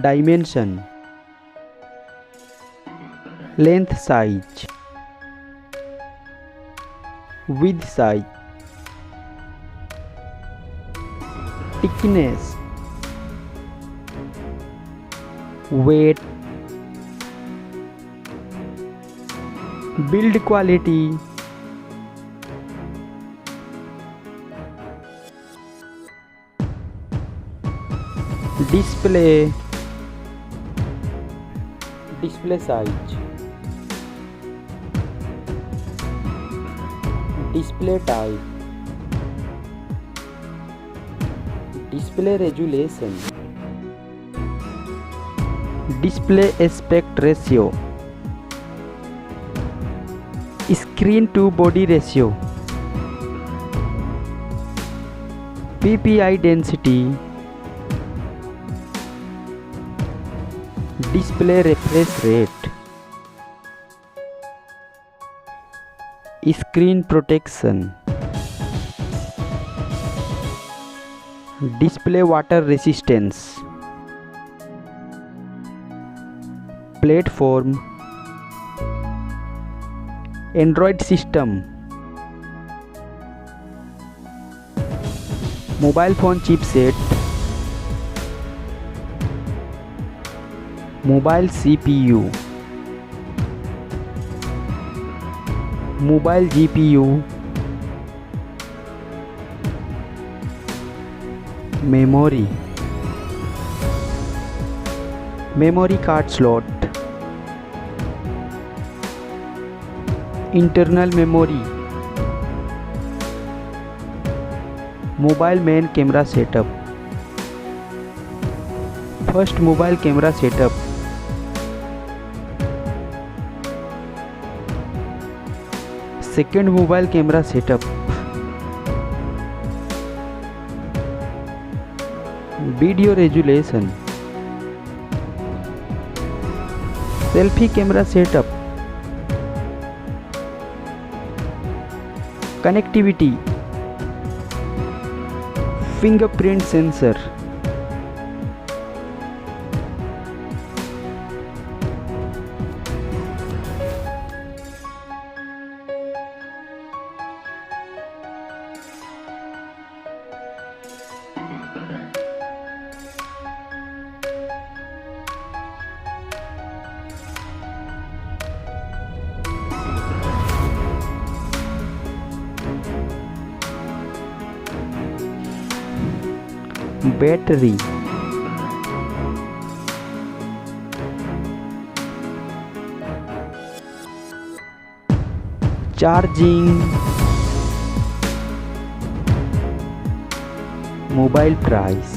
Dimension, length size, width size, thickness, weight, build quality, display size, display type, display resolution, display aspect ratio, screen to body ratio, PPI density, display refresh rate, screen protection, display water resistance, platform, Android system, mobile phone chipset, mobile CPU, mobile GPU, memory, memory card slot, internal memory, mobile main camera setup, first mobile camera setup, second mobile camera setup, video resolution, selfie camera setup, connectivity, fingerprint sensor, battery, charging, mobile price,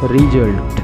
result.